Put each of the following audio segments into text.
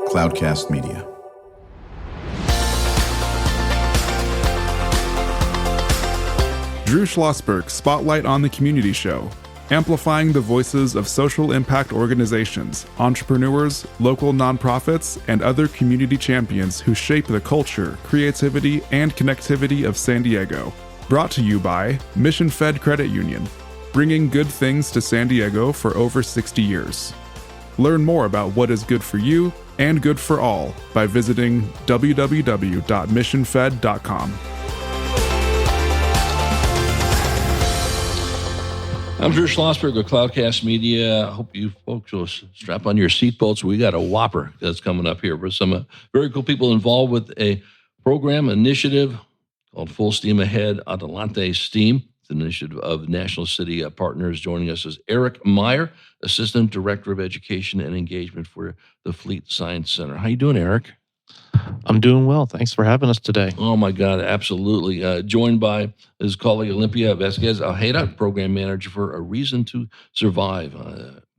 Cloudcast Media. Drew Schlosberg Spotlight on the Community Show, amplifying the voices of social impact organizations, entrepreneurs, local nonprofits, and other community champions who shape the culture, creativity, and connectivity of San Diego. Brought to you by Mission Fed Credit Union, bringing good things to San Diego for over 60 years. Learn more about what is good for you and good for all by visiting www.missionfed.com. I'm Drew Schlosberg with Cloudcast Media. I hope you folks will strap on your seatbelts. We got a whopper that's coming up here with some very cool people involved with a program initiative called Full Steam Ahead Adelante STEAM. It's an initiative of National City Partners. Joining us is Eric Meyer, Assistant Director of Education and Engagement for the Fleet Science Center. How you doing, Eric? I'm doing well. Thanks for having us today. Oh, my God, absolutely. Joined by his colleague, Olimpia Vazquez Ojeda, Program Manager for A Reason to Survive,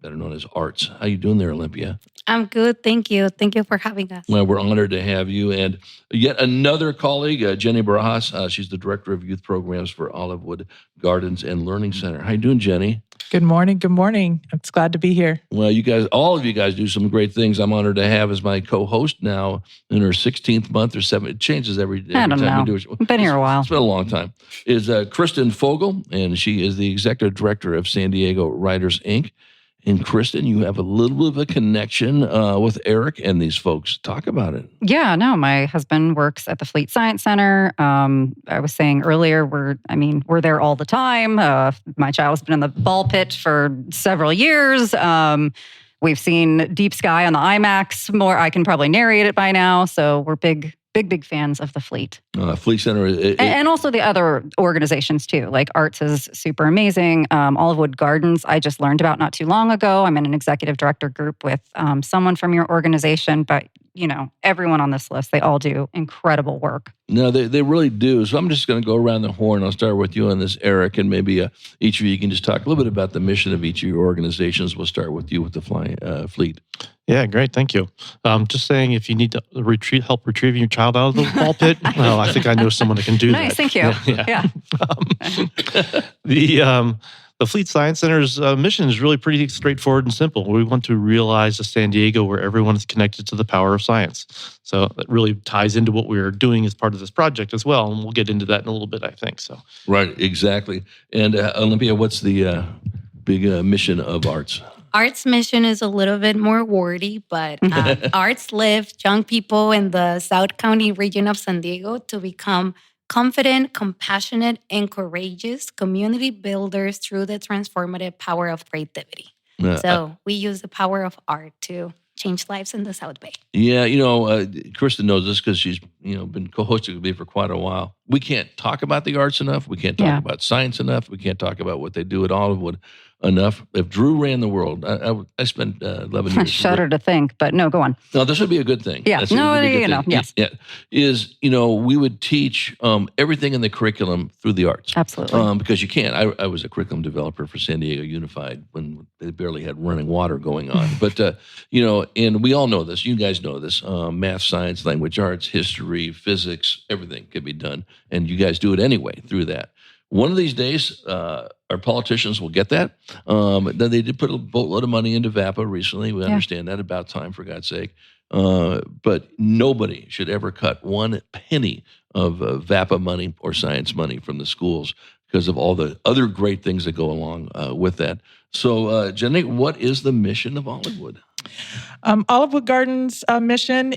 better known as ARTS. How you doing there, Olimpia? I'm good, thank you. Thank you for having us. Well, we're honored to have you. And yet another colleague, Jeni Barajas. She's the Director of Youth Programs for Olivewood Gardens and Learning Center. How you doing, Jeni? Good morning. Good morning. I'm just glad to be here. Well, you guys, all of you guys do some great things. I'm honored to have as my co-host now in her 16th month or 7th. It changes every time we do it. I've been here a while. It's been a long time. Is Kristen Fogel, and she is the Executive Director of San Diego Writers, Inc. And Kristen, you have a little bit of a connection with Eric and these folks. Talk about it. Yeah, no, my husband works at the Fleet Science Center. I was saying earlier, we're there all the time. My child's been in the ball pit for several years. We've seen Deep Sky on the IMAX more. I can probably narrate it by now. So we're big fans of the Fleet. Fleet Center. And also the other organizations too, like Arts is super amazing. Olivewood Gardens, I just learned about not too long ago. I'm in an executive director group with someone from your organization, but everyone on this list, they all do incredible work. No, they really do. So I'm just going to go around the horn. I'll start with you on this, Eric, and maybe each of you can just talk a little bit about the mission of each of your organizations. We'll start with you with the Fleet. Yeah, great. Thank you. Just saying, if you need to help retrieving your child out of the ball pit, well, I think I know someone that can do that. Nice, thank you. Yeah. The Fleet Science Center's mission is really pretty straightforward and simple. We want to realize a San Diego where everyone is connected to the power of science. So that really ties into what we're doing as part of this project as well, and we'll get into that in a little bit, I think. So right, exactly. And Olimpia, what's the big mission of Arts? Arts' mission is a little bit more wordy, but Arts lifts young people in the South County region of San Diego to become confident, compassionate, and courageous community builders through the transformative power of creativity. So we use the power of art to change lives in the South Bay. Yeah, Kristen knows this because she's been co-hosting with me for quite a while. We can't talk about the arts enough. We can't talk about science enough. We can't talk about what they do at Olivewood enough. If Drew ran the world, I spent 11 years. I shudder to think, but no, go on. No, this would be a good thing. Yeah, yes. Yeah, we would teach everything in the curriculum through the arts. Absolutely. Because you can't. I was a curriculum developer for San Diego Unified when they barely had running water going on. But, and we all know this. You guys know this. Math, science, language arts, history, physics, everything could be done. And you guys do it anyway through that. One of these days, our politicians will get that. Then they did put a boatload of money into VAPA recently. We understand that, about time, for God's sake. But nobody should ever cut one penny of VAPA money or science money from the schools because of all the other great things that go along with that. So, Jeni, what is the mission of Olivewood? Olivewood Gardens' mission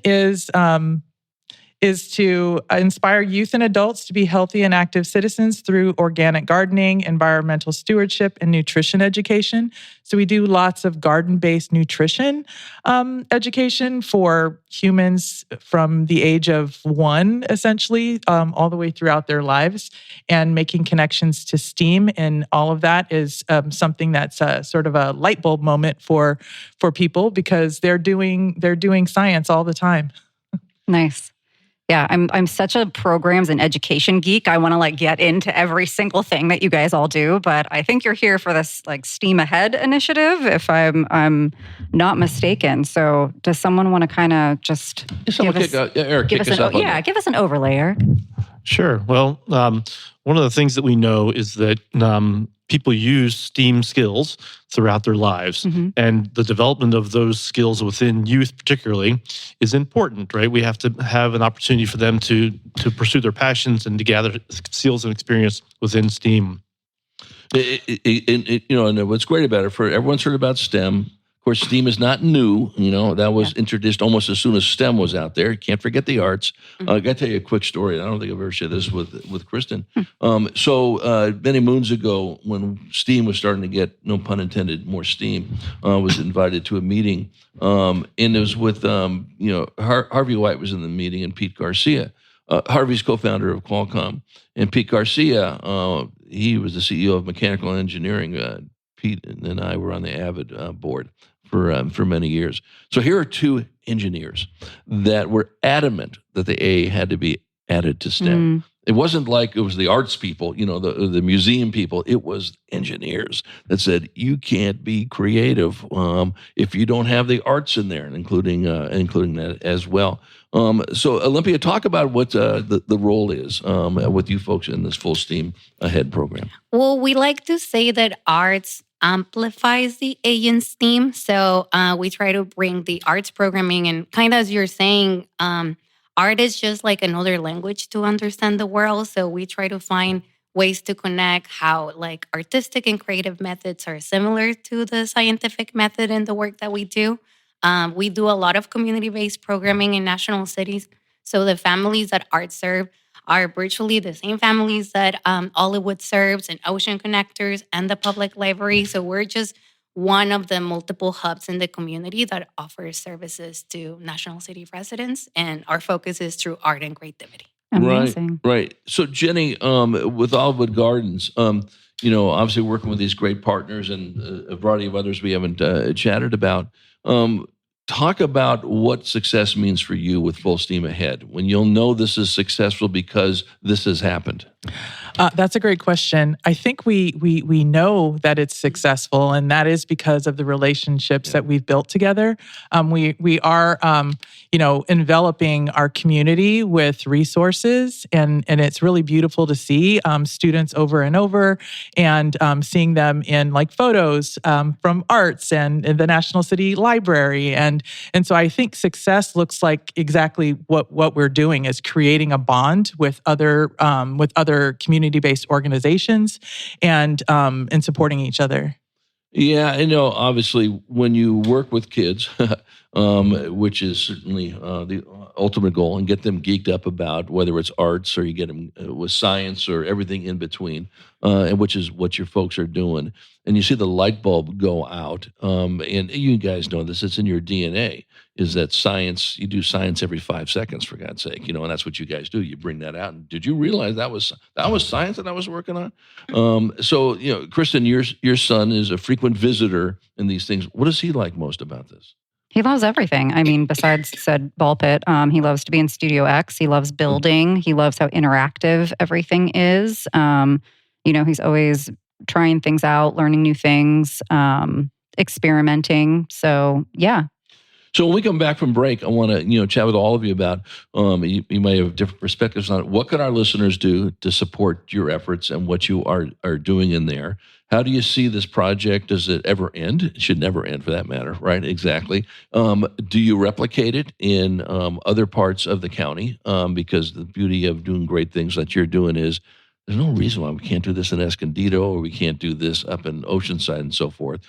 is to inspire youth and adults to be healthy and active citizens through organic gardening, environmental stewardship, and nutrition education. So we do lots of garden-based nutrition education for humans from the age of 1, essentially, all the way throughout their lives, and making connections to STEAM. And all of that is something that's sort of a light bulb moment for people because they're doing science all the time. Nice. Yeah, I'm such a programs and education geek. I want to get into every single thing that you guys all do, but I think you're here for this STEAM Ahead initiative, if I'm not mistaken. So does someone want to kind of just Eric, give us an overlay, Eric? Sure. Well, one of the things that we know is that people use STEAM skills throughout their lives. Mm-hmm. And the development of those skills within youth particularly is important, right? We have to have an opportunity for them to pursue their passions and to gather skills and experience within STEAM. And what's great about it, everyone's heard about STEM. Of course, STEAM is not new. That was introduced almost as soon as STEM was out there. Can't forget the arts. I got to tell you a quick story. I don't think I've ever shared this with Kristen. So many moons ago, when STEAM was starting to get, no pun intended, more steam, was invited to a meeting. And it was with, Harvey White was in the meeting and Pete Garcia. Harvey's co-founder of Qualcomm. And Pete Garcia, he was the CEO of Mechanical Engineering. Pete and I were on the Avid board for many years. So here are two engineers that were adamant that the A had to be added to STEM. It wasn't like it was the arts people, the museum people. It was engineers that said, you can't be creative if you don't have the arts in there, including that as well. So Olimpia, talk about what the role is with you folks in this Full STEAM Ahead program. Well, we like to say that arts amplifies the A in STEAM. So we try to bring the arts programming, and kind of as you're saying, art is just like another language to understand the world. So we try to find ways to connect how artistic and creative methods are similar to the scientific method in the work that we do. We do a lot of community-based programming in national cities. So the families that art serve are virtually the same families that Olivewood serves, and Ocean Connectors, and the public library. So we're just one of the multiple hubs in the community that offers services to National City residents, and our focus is through art and creativity. Amazing. Right. So Jeni, with Olivewood Gardens, obviously working with these great partners and a variety of others we haven't chatted about. Talk about what success means for you with Full STEAM Ahead, when you'll know this is successful because this has happened. That's a great question. I think we know that it's successful, and that is because of the relationships that we've built together. We are, enveloping our community with resources, and it's really beautiful to see students over and over, and seeing them in photos from arts and in the National City Library, and so I think success looks like exactly what we're doing is creating a bond with other community-based organizations and supporting each other. Yeah, I know. Obviously, when you work with kids, which is certainly the ultimate goal, and get them geeked up about whether it's arts or you get them with science or everything in between, and which is what your folks are doing. And you see the light bulb go out, and you guys know this, it's in your DNA, is that science, you do science every 5 seconds, for God's sake, and that's what you guys do. You bring that out. And did you realize that was science that I was working on? So, Kristen, your son is a frequent visitor in these things. What does he like most about this? He loves everything. I mean, besides said ball pit, he loves to be in Studio X. He loves building. He loves how interactive everything is. He's always trying things out, learning new things, experimenting. So, yeah. So when we come back from break, I want to chat with all of you about, you may have different perspectives on it. What can our listeners do to support your efforts and what you are doing in there? How do you see this project? Does it ever end? It should never end, for that matter, right? Exactly. Do you replicate it in other parts of the county? Because the beauty of doing great things that you're doing is there's no reason why we can't do this in Escondido, or we can't do this up in Oceanside and so forth.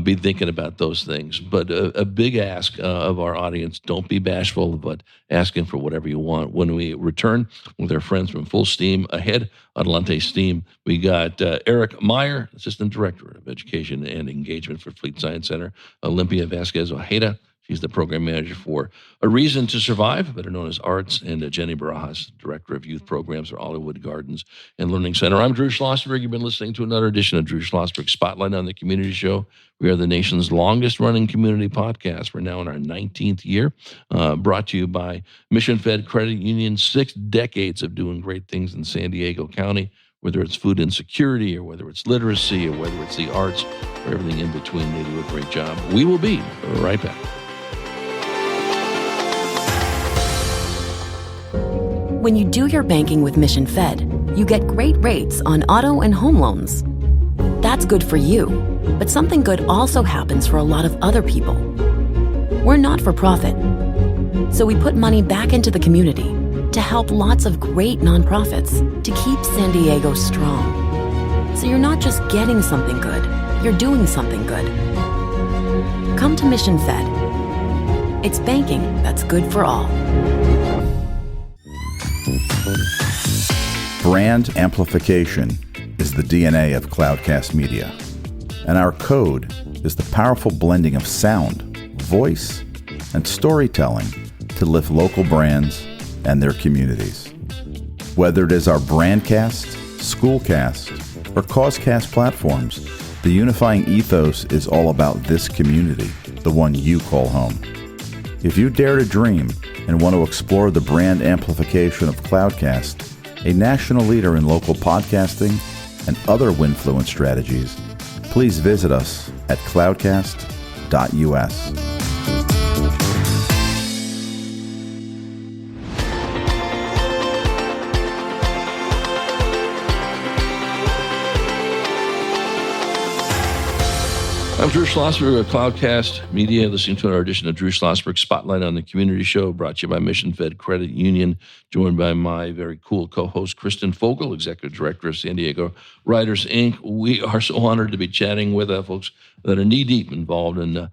Be thinking about those things. But a big ask of our audience, don't be bashful, but asking for whatever you want. When we return with our friends from Full STEAM Ahead, Adelante STEAM, we got Eric Meyer, Assistant Director of Education and Engagement for Fleet Science Center, Olimpia Vazquez Ojeda. She's the program manager for A Reason to Survive, better known as Arts, and Jeni Barajas, director of youth programs at Olivewood Gardens and Learning Center. I'm Drew Schlosberg. You've been listening to another edition of Drew Schlosberg Spotlight on the Community Show. We are the nation's longest-running community podcast. We're now in our 19th year, brought to you by Mission Fed Credit Union, 6 decades of doing great things in San Diego County, whether it's food insecurity or whether it's literacy or whether it's the arts or everything in between. They do a great job. We will be right back. When you do your banking with Mission Fed, you get great rates on auto and home loans. That's good for you, but something good also happens for a lot of other people. We're not for profit, so we put money back into the community to help lots of great nonprofits to keep San Diego strong. So you're not just getting something good, you're doing something good. Come to Mission Fed. It's banking that's good for all. Brand amplification is the DNA of Cloudcast Media, and our code is the powerful blending of sound, voice, and storytelling to lift local brands and their communities. Whether it is our Brandcast, Schoolcast, or Causecast platforms, the unifying ethos is all about this community, the one you call home. If you dare to dream and want to explore the brand amplification of Cloudcast, a national leader in local podcasting and other Winfluence strategies, please visit us at cloudcast.us. I'm Drew Schlosberg of Cloudcast Media, listening to another edition of Drew Schlosberg Spotlight on the Community Show, brought to you by Mission Fed Credit Union, joined by my very cool co-host, Kristen Fogel, Executive Director of San Diego Writers, Inc. We are so honored to be chatting with folks that are knee-deep involved in a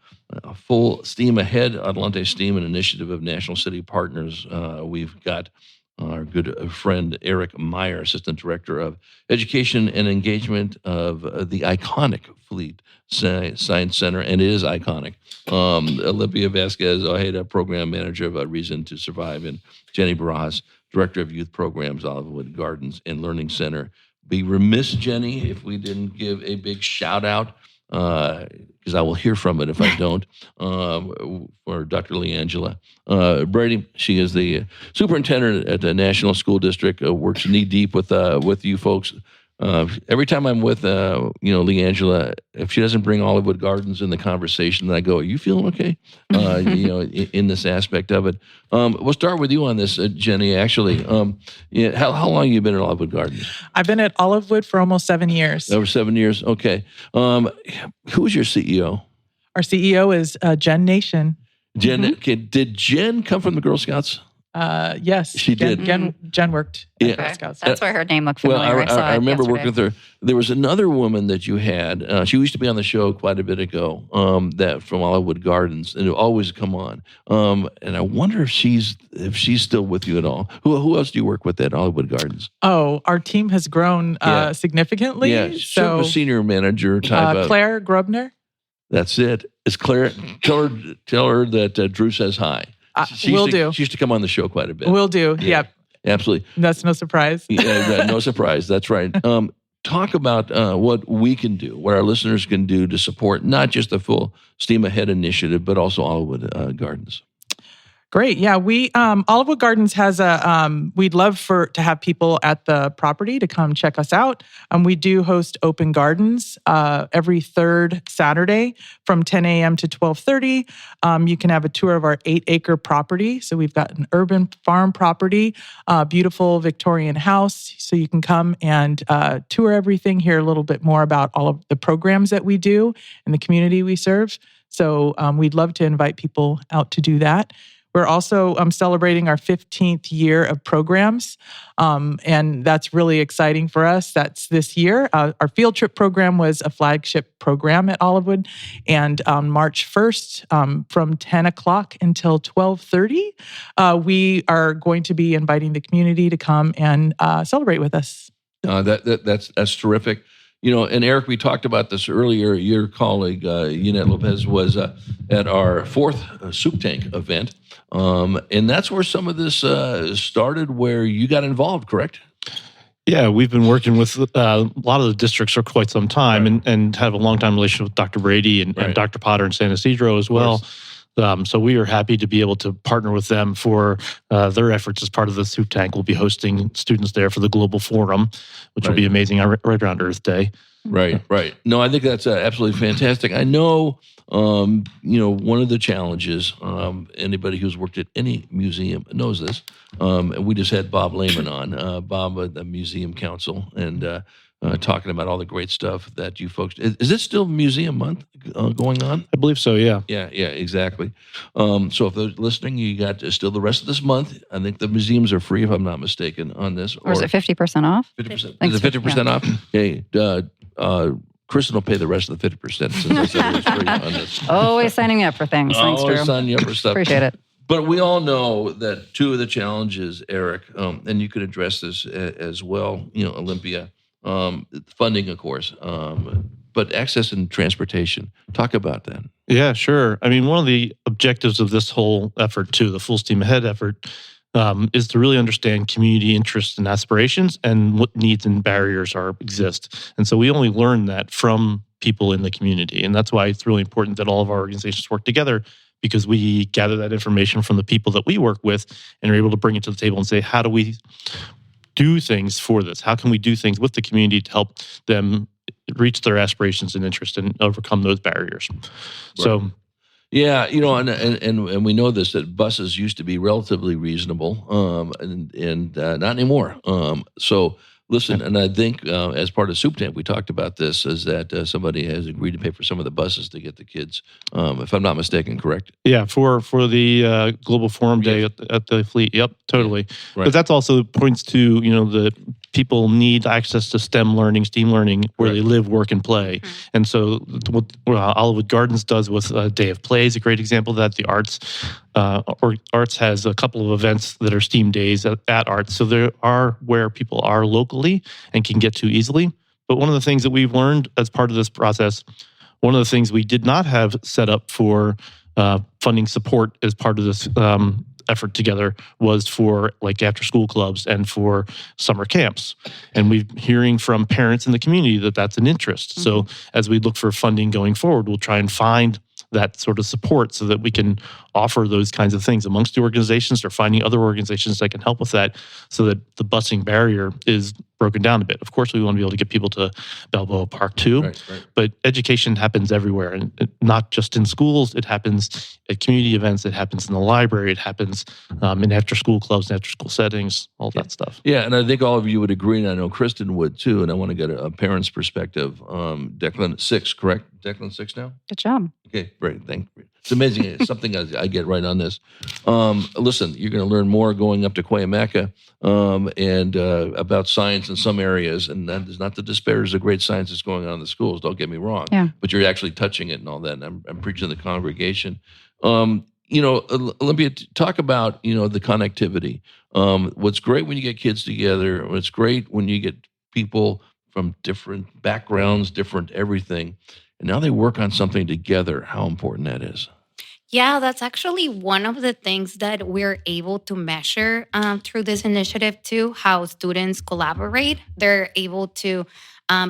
full steam ahead, Adelante Steam, an initiative of National City Partners. We've got our good friend Eric Meyer, Assistant Director of Education and Engagement of the iconic Fleet Science Center, and it is iconic. Olimpia Vazquez Ojeda, Program Manager of A Reason to Survive, and Jeni Barajas, Director of Youth Programs, Olivewood Gardens and Learning Center. Be remiss, Jeni, if we didn't give a big shout out, because I will hear from it if I don't, for Dr. LeAngela Brady. She is the superintendent at the National School District, works knee-deep with you folks. Every time I'm with, LeAngela, if she doesn't bring Olivewood Gardens in the conversation, then I go, "Are you feeling okay?" In this aspect of it. We'll start with you on this, Jeni. Actually, how long have you been at Olivewood Gardens? I've been at Olivewood for almost 7 years. Over 7 years. Okay. Who's your CEO? Our CEO is Jen Nation. Jen. Mm-hmm. Okay. Did Jen come from the Girl Scouts? Yes, she did. Jen worked at Girl Scouts. That's why her name looked familiar. Well, I remember working with her. There was another woman that you had. She used to be on the show quite a bit ago. That from Olivewood Gardens, and it would always come on. And I wonder if she's still with you at all. Who else do you work with at Olivewood Gardens? Oh, our team has grown significantly. Yeah, so a senior manager type. Claire Grubner. That's it. It's Claire. Tell her that Drew says hi. She used to come on the show quite a bit. Will do. Yeah. Yep. Absolutely. That's no surprise. Yeah, no surprise. That's right. Talk about what we can do, what our listeners can do to support not just the full Steam Ahead initiative, but also Olivewood Gardens. Great. Yeah, we Olivewood Gardens has we'd love to have people at the property to come check us out. We do host open gardens every third Saturday from 10 a.m. to 12:30. You can have a tour of our 8-acre property. So we've got an urban farm property, beautiful Victorian house. So you can come and tour everything, hear a little bit more about all of the programs that we do and the community we serve. So we'd love to invite people out to do that. We're also celebrating our 15th year of programs, and that's really exciting for us. That's this year. Our field trip program was a flagship program at Olivewood, and on March 1st, from 10 o'clock until 12:30, we are going to be inviting the community to come and celebrate with us. That's terrific. And Eric, we talked about this earlier. Your colleague, Yvette Lopez, was at our fourth soup tank event. And that's where some of this started, where you got involved, correct? Yeah, we've been working with a lot of the districts for quite some time, and have a long-time relationship with Dr. Brady and Dr. Potter in San Ysidro as well. So we are happy to be able to partner with them for their efforts as part of the soup tank. We'll be hosting students there for the Global Forum, which will be amazing right around Earth Day. Right. No, I think that's absolutely fantastic. I know, one of the challenges, anybody who's worked at any museum knows this, and we just had Bob Lehman on, Bob at the Museum Council, and talking about all the great stuff that you folks. Is it still Museum Month going on? I believe so, yeah. Yeah, exactly. So if they're listening, you got still the rest of this month. I think the museums are free, if I'm not mistaken, on this. Or is it 50% off? 50%. Is it 50% off? Okay. Kristen will pay the rest of the 50% since I said it was free on this. Always signing me up for things. Thanks, Drew. Always signing you up for stuff. Appreciate it. But we all know that two of the challenges, Eric, and you could address this as well, Olimpia, funding, of course, but access and transportation. Talk about that. Yeah, sure. I mean, one of the objectives of this whole effort, too, the Full Steam Ahead effort, is to really understand community interests and aspirations and what needs and barriers exist. And so we only learn that from people in the community. And that's why it's really important that all of our organizations work together, because we gather that information from the people that we work with and are able to bring it to the table and say, how do we do things for this? How can we do things with the community to help them reach their aspirations and interests and overcome those barriers? Right. So, yeah, and we know this, that buses used to be relatively reasonable, and not anymore. So listen, and I think as part of Soup Tank, we talked about this, is that somebody has agreed to pay for some of the buses to get the kids, if I'm not mistaken, correct? Yeah, for the Global Forum Day at the Fleet. Yep, totally. Right. But that's also points to, the people need access to STEM learning, STEAM learning, where they live, work, and play. Mm-hmm. And so what Olivewood Gardens does with Day of Play is a great example of that. The Arts has a couple of events that are STEAM days at Arts. So there are where people are locally and can get to easily. But one of the things that we've learned as part of this process, one of the things we did not have set up for funding support as part of this effort together was for like after school clubs and for summer camps. And we're hearing from parents in the community that that's an interest. Mm-hmm. So as we look for funding going forward, we'll try and find that sort of support so that we can offer those kinds of things amongst the organizations, or finding other organizations that can help with that so that the busing barrier is broken down a bit. Of course, we want to be able to get people to Balboa Park too, right. But education happens everywhere, and not just in schools. It happens at community events. It happens in the library. It happens in after-school clubs and after-school settings, all that stuff. Yeah, and I think all of you would agree, and I know Kristen would too, and I want to get a parent's perspective. Declan 6, correct? Declan 6 now? Good job. Okay, great. Thank you. It's amazing. It's something I get right on this. Listen, you're going to learn more going up to Cuyamaca and about science in some areas. And that is not to disparage the great science that's going on in the schools. Don't get me wrong. Yeah. But you're actually touching it and all that. And I'm preaching to the congregation. Olimpia, talk about, the connectivity. What's great when you get kids together. What's great when you get people from different backgrounds, different everything. And now they work on something together. How important that is. Yeah, that's actually one of the things that we're able to measure through this initiative too, how students collaborate. They're able to,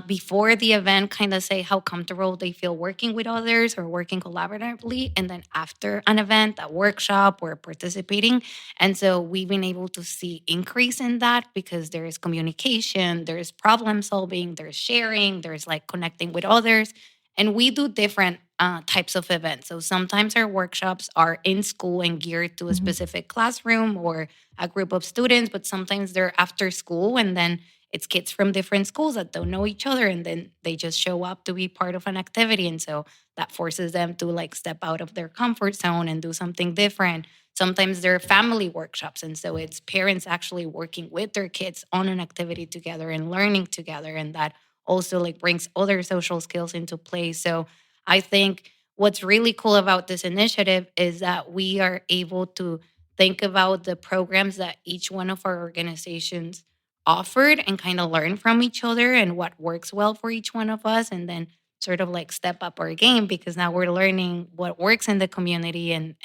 before the event, kind of say how comfortable they feel working with others or working collaboratively. And then after an event, a workshop, or participating. And so we've been able to see increase in that because there is communication, there's problem solving, there's sharing, there's like connecting with others. And we do different types of events. So sometimes our workshops are in school and geared to a specific classroom or a group of students, but sometimes they're after school, and then it's kids from different schools that don't know each other, and then they just show up to be part of an activity. And so that forces them to like step out of their comfort zone and do something different. Sometimes they're family workshops, and so it's parents actually working with their kids on an activity together and learning together, and that also like brings other social skills into play. So I think what's really cool about this initiative is that we are able to think about the programs that each one of our organizations offered and kind of learn from each other and what works well for each one of us, and then sort of like step up our game, because now we're learning what works in the community and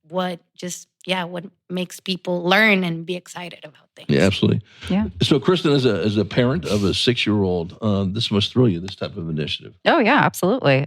what what makes people learn and be excited about things. Yeah, absolutely. Yeah. So, Kristen, as a parent of a 6-year-old, this must thrill you, this type of initiative. Oh, yeah, absolutely.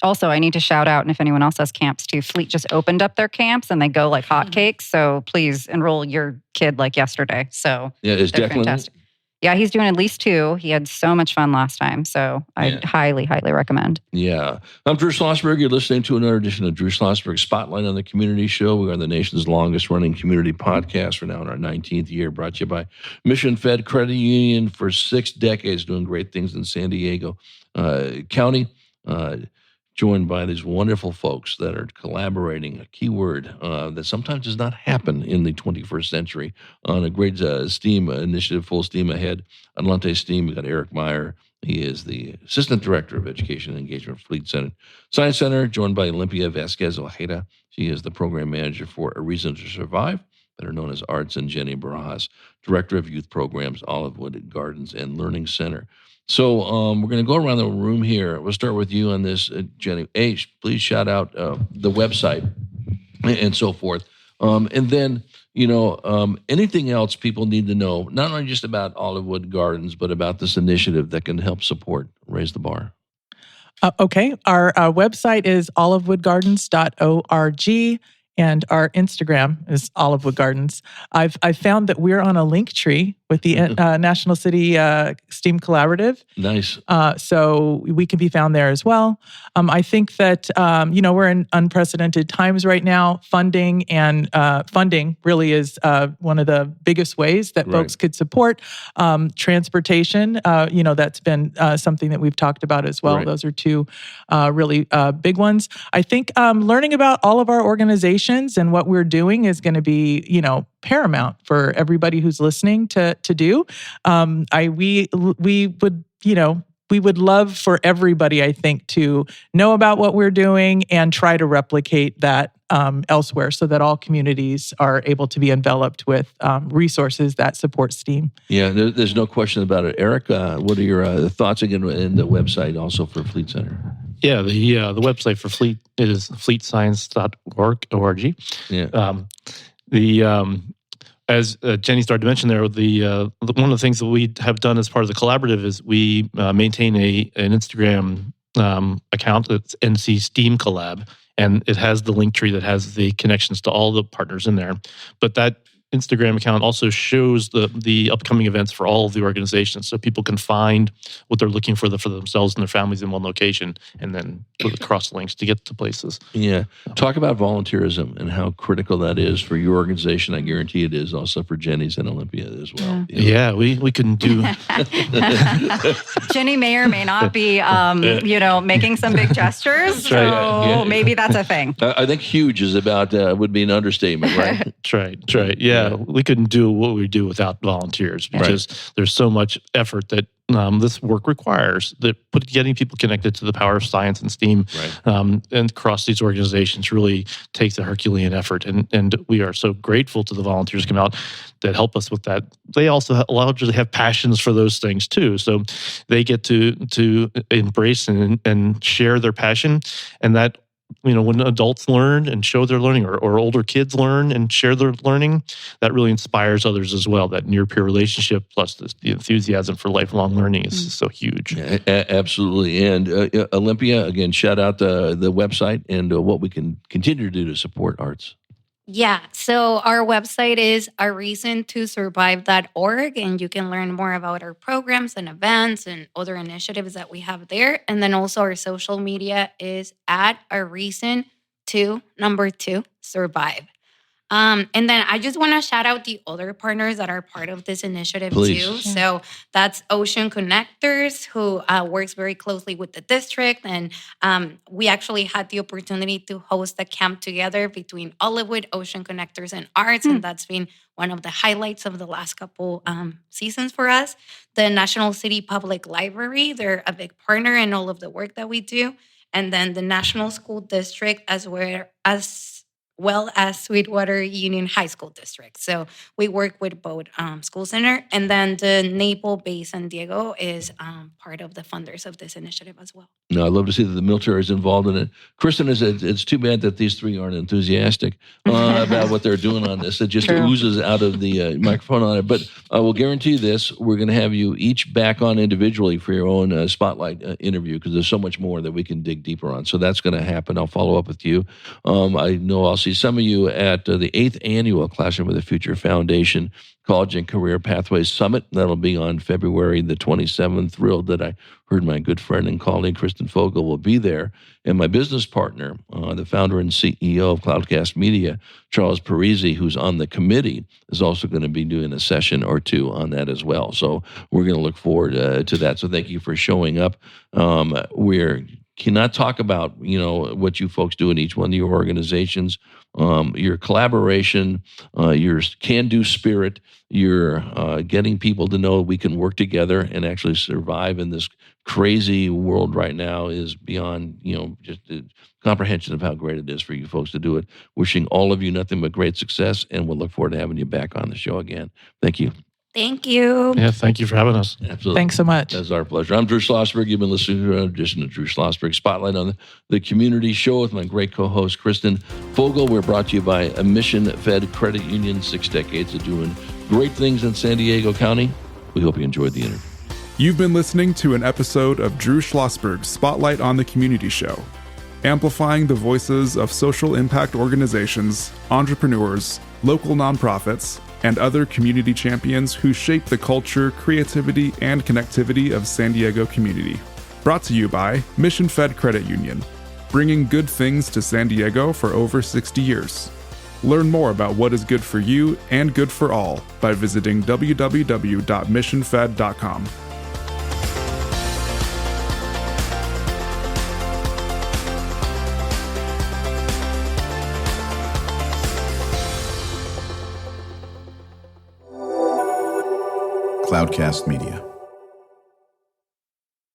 Also, I need to shout out, and if anyone else has camps too, Fleet just opened up their camps and they go like hotcakes. So please enroll your kid like yesterday. So Yeah, is they're Declan? fantastic. Yeah, he's doing at least 2. He had so much fun last time. So I highly, highly recommend. Yeah. I'm Drew Schlosberg. You're listening to another edition of Drew Schlosberg Spotlight on the Community Show. We are the nation's longest running community podcast. We're now in our 19th year, brought to you by Mission Fed Credit Union for 6 decades, doing great things in San Diego County. Joined by these wonderful folks that are collaborating, a key word that sometimes does not happen in the 21st century, on a great STEAM initiative, full steam ahead. On Lante STEAM, we've got Eric Meyer. He is the Assistant Director of Education and Engagement for Fleet Science Center, joined by Olimpia Vazquez Ojeda. She is the Program Manager for A Reason to Survive, better known as Arts, and Jeni Barajas, Director of Youth Programs, Olivewood Gardens and Learning Center. So we're going to go around the room here. We'll start with you on this, Jeni. Please shout out the website and so forth. And then, anything else people need to know, not only just about Olivewood Gardens, but about this initiative that can help support Raise the Bar. Okay. Our website is olivewoodgardens.org. And our Instagram is Olivewood Gardens. I've found that we're on a link tree with the National City STEAM Collaborative. Nice. So we can be found there as well. I think that, we're in unprecedented times right now. Funding really is one of the biggest ways that folks could support. Transportation, that's been something that we've talked about as well. Right. Those are 2 really big ones. I think learning about all of our organizations and what we're doing is going to be, paramount for everybody who's listening to do. We would love for everybody, I think, to know about what we're doing and try to replicate that elsewhere, so that all communities are able to be enveloped with resources that support STEAM. Yeah, there's no question about it. Eric, what are your thoughts again in the website also for Fleet Center? Yeah, the website for Fleet is fleetscience.org. Yeah. As Jeni started to mention there, one of the things that we have done as part of the collaborative is we maintain an Instagram account that's NC STEAM Collab, and it has the link tree that has the connections to all the partners in there. But that Instagram account also shows the upcoming events for all of the organizations, so people can find what they're looking for themselves and their families in one location, and then put the cross links to get to places. Yeah. Talk about volunteerism and how critical that is for your organization. I guarantee it is also for Jeni's and Olimpia as well. Yeah, we can do. Jeni may or may not be, making some big gestures. So right. Maybe that's a thing. I think huge is would be an understatement, right? That's right. Yeah, we couldn't do what we do without volunteers, because there's so much effort that this work requires, that getting people connected to the power of science and STEAM and across these organizations really takes a Herculean effort. And we are so grateful to the volunteers who come out that help us with that. They also largely have passions for those things too. So they get to embrace and share their passion, and that, when adults learn and show their learning, or older kids learn and share their learning, that really inspires others as well. That near-peer relationship plus the enthusiasm for lifelong learning is so huge. Yeah, absolutely. And Olimpia, again, shout out the website and what we can continue to do to support arts. Yeah, so our website is areasontosurvive.org, and you can learn more about our programs and events and other initiatives that we have there. And then also our social media is at areason2survive. And then I just want to shout out the other partners that are part of this initiative too. Yeah. So that's Ocean Connectors, who works very closely with the district. And we actually had the opportunity to host a camp together between Olivewood, Ocean Connectors, and Arts. And that's been one of the highlights of the last couple seasons for us. The National City Public Library, they're a big partner in all of the work that we do. And then the National School District, as well as Sweetwater Union High School District. So we work with both school center, and then the Naval Base San Diego is part of the funders of this initiative as well. No, I love to see that the military is involved in it. Kristen, it's too bad that these three aren't enthusiastic about what they're doing on this. It just oozes out of the microphone on it. But I will guarantee you this, we're going to have you each back on individually for your own spotlight interview, because there's so much more that we can dig deeper on. So that's going to happen. I'll follow up with you. I know I'll see some of you at the 8th Annual Classroom of the Future Foundation College and Career Pathways Summit. That'll be on February the 27th. Thrilled that I heard my good friend and colleague Kristen Fogel will be there. And my business partner, the founder and CEO of Cloudcast Media, Charles Parisi, who's on the committee, is also going to be doing a session or two on that as well. So we're going to look forward to that. So thank you for showing up. We cannot talk about, what you folks do in each one of your organizations, your collaboration, your can-do spirit, your getting people to know we can work together and actually survive in this crazy world right now is beyond, just the comprehension of how great it is for you folks to do it. Wishing all of you nothing but great success, and we'll look forward to having you back on the show again. Thank you. Thank you. Yeah, thank you for having us. Absolutely. Thanks so much. That's our pleasure. I'm Drew Schlosberg. You've been listening to an edition of Drew Schlosberg Spotlight on the Community Show with my great co-host, Kristen Fogel. We're brought to you by a mission-fed credit union, 6 decades of doing great things in San Diego County. We hope you enjoyed the interview. You've been listening to an episode of Drew Schlosberg's Spotlight on the Community Show, amplifying the voices of social impact organizations, entrepreneurs, local nonprofits, and other community champions who shape the culture, creativity, and connectivity of San Diego community. Brought to you by Mission Fed Credit Union, bringing good things to San Diego for over 60 years. Learn more about what is good for you and good for all by visiting www.missionfed.com. Cloudcast Media.